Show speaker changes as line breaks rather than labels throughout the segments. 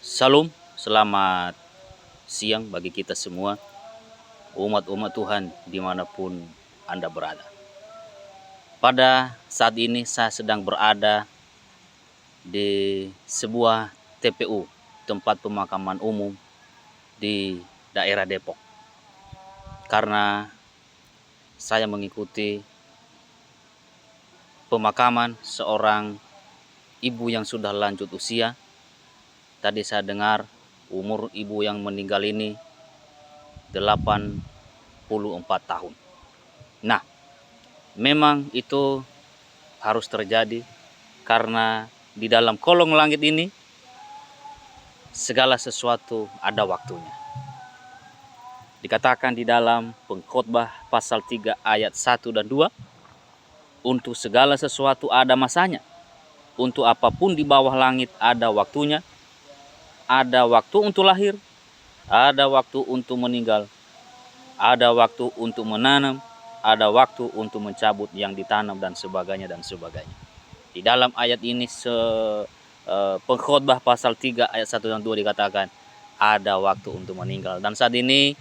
Salam, selamat siang bagi kita semua, umat-umat Tuhan dimanapun Anda berada. Pada saat ini saya sedang berada di sebuah TPU, tempat pemakaman umum di daerah Depok. Karena saya mengikuti pemakaman seorang ibu yang sudah lanjut usia. Tadi saya dengar umur ibu yang meninggal ini 84 tahun. Nah, memang itu harus terjadi karena di dalam kolong langit ini segala sesuatu ada waktunya. Dikatakan di dalam Pengkhotbah pasal 3 ayat 1 dan 2, untuk segala sesuatu ada masanya. Untuk apapun di bawah langit ada waktunya. Ada waktu untuk lahir, ada waktu untuk meninggal, ada waktu untuk menanam, ada waktu untuk mencabut yang ditanam dan sebagainya dan sebagainya. Di dalam ayat ini Pengkhotbah pasal 3 ayat 1 dan 2 dikatakan ada waktu untuk meninggal. Dan saat ini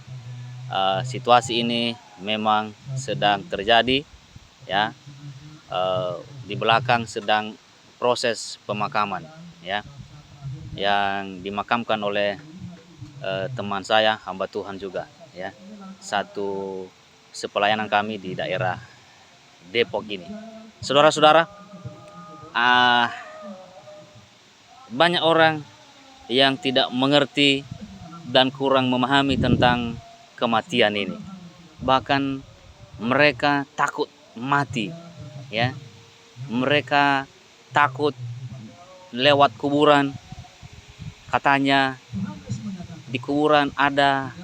situasi ini memang sedang terjadi, ya. Di belakang sedang proses pemakaman, ya, yang dimakamkan oleh teman saya, hamba Tuhan juga, ya, satu sepelayanan kami di daerah Depok ini. Saudara-saudara, banyak orang yang tidak mengerti dan kurang memahami tentang kematian ini. Bahkan mereka takut mati, ya. Mereka takut lewat kuburan. Katanya di kuburan ada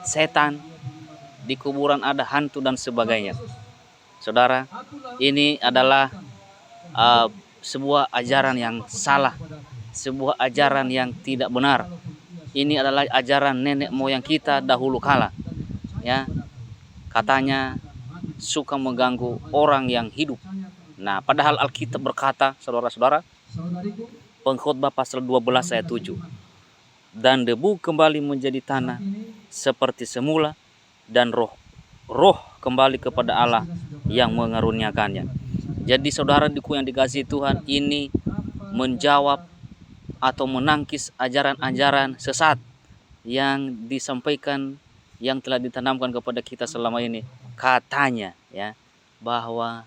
setan, di kuburan ada hantu dan sebagainya. Saudara, ini adalah sebuah ajaran yang salah, sebuah ajaran yang tidak benar. Ini adalah ajaran nenek moyang kita dahulu kala, ya. Katanya suka mengganggu orang yang hidup. Nah, padahal Alkitab berkata, saudara-saudara, Pengkhotbah pasal 12 ayat 7, dan debu kembali menjadi tanah seperti semula, dan roh kembali kepada Allah yang mengaruniakannya. Jadi saudaraku yang dikasihi Tuhan, ini menjawab atau menangkis ajaran-ajaran sesat yang disampaikan, yang telah ditanamkan kepada kita selama ini. Katanya, ya, bahwa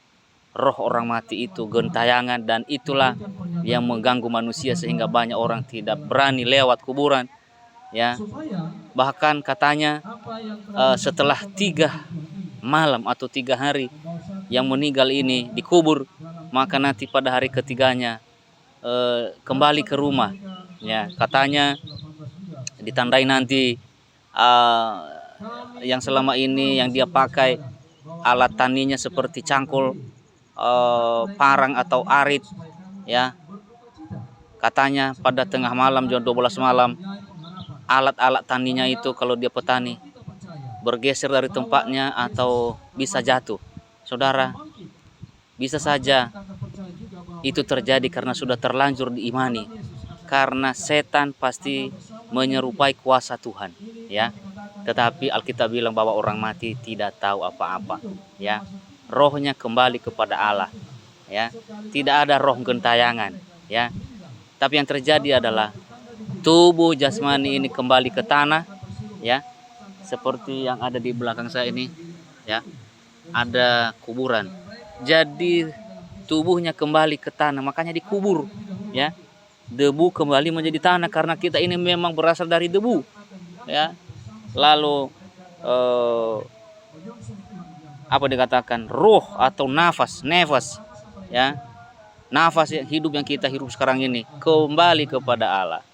roh orang mati itu gentayangan, dan itulah yang mengganggu manusia sehingga banyak orang tidak berani lewat kuburan, ya. Bahkan katanya setelah 3 malam atau 3 hari yang meninggal ini dikubur, maka nanti pada hari ketiganya kembali ke rumah, ya. Katanya ditandai nanti yang selama ini yang dia pakai alat taninya seperti cangkul, parang atau arit, ya. Katanya pada tengah malam jam 12 malam alat-alat taninya itu kalau dia petani bergeser dari tempatnya atau bisa jatuh. Saudara, bisa saja itu terjadi karena sudah terlanjur diimani, karena setan pasti menyerupai kuasa Tuhan, ya. Tetapi Alkitab bilang bahwa orang mati tidak tahu apa-apa, ya. Rohnya kembali kepada Allah, ya. Tidak ada roh gentayangan, ya. Tapi yang terjadi adalah tubuh jasmani ini kembali ke tanah, ya. Seperti yang ada di belakang saya ini, ya. Ada kuburan. Jadi tubuhnya kembali ke tanah, makanya dikubur, ya. Debu kembali menjadi tanah karena kita ini memang berasal dari debu, ya. Lalu apa dikatakan, roh atau nafas, ya. Nafas yang hidup yang kita hidup sekarang ini kembali kepada Allah.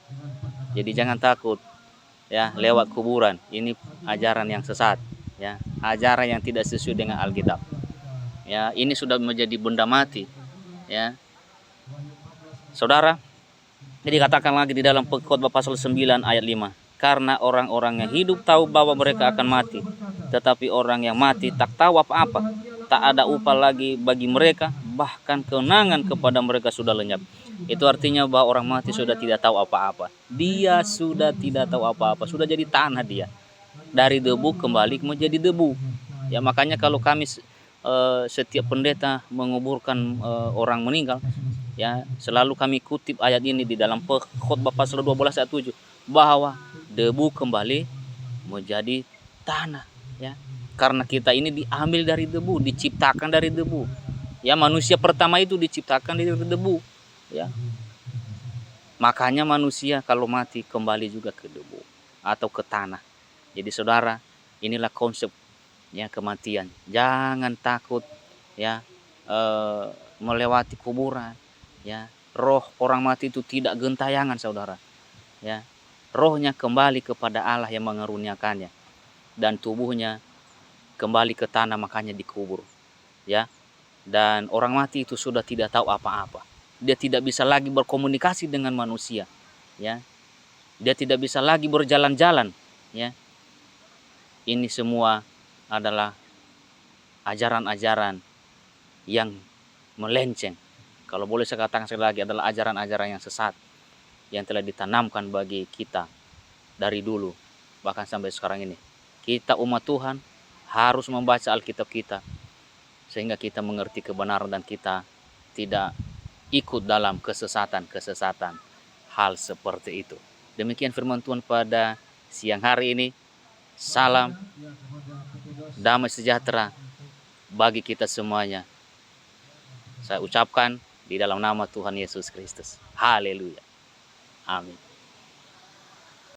Jadi jangan takut, ya, lewat kuburan. Ini ajaran yang sesat, ya, ajaran yang tidak sesuai dengan Alkitab, ya. Ini sudah menjadi benda mati, ya. Saudara, jadi katakan lagi di dalam Pengkhotbah pasal 9 ayat 5, karena orang-orang yang hidup tahu bahwa mereka akan mati, tetapi orang yang mati tak tahu apa-apa, tak ada upah lagi bagi mereka, bahkan kenangan kepada mereka sudah lenyap. Itu artinya bahwa orang mati sudah tidak tahu apa-apa. Dia sudah tidak tahu apa-apa, sudah jadi tanah dia. Dari debu kembali menjadi debu. Ya makanya kalau kami setiap pendeta menguburkan orang meninggal, ya selalu kami kutip ayat ini di dalam Khotbah pasal 12 ayat 7 bahwa debu kembali menjadi tanah, ya. Karena kita ini diambil dari debu, diciptakan dari debu. Ya manusia pertama itu diciptakan dari debu, ya. Makanya manusia kalau mati kembali juga ke debu atau ke tanah. Jadi saudara, inilah konsep ya kematian. Jangan takut ya melewati kuburan, ya. Roh orang mati itu tidak gentayangan saudara, ya. Rohnya kembali kepada Allah yang mengaruniakannya, dan tubuhnya kembali ke tanah, makanya dikubur, ya. Dan orang mati itu sudah tidak tahu apa-apa. Dia tidak bisa lagi berkomunikasi dengan manusia, ya. Dia tidak bisa lagi berjalan-jalan, ya. Ini semua adalah ajaran-ajaran yang melenceng. Kalau boleh saya katakan sekali lagi, adalah ajaran-ajaran yang sesat yang telah ditanamkan bagi kita dari dulu bahkan sampai sekarang ini. Kita umat Tuhan harus membaca Alkitab kita sehingga kita mengerti kebenaran dan kita tidak ikut dalam kesesatan-kesesatan hal seperti itu. Demikian firman Tuhan pada siang hari ini. Salam damai sejahtera bagi kita semuanya. Saya ucapkan di dalam nama Tuhan Yesus Kristus. Haleluya. Amin.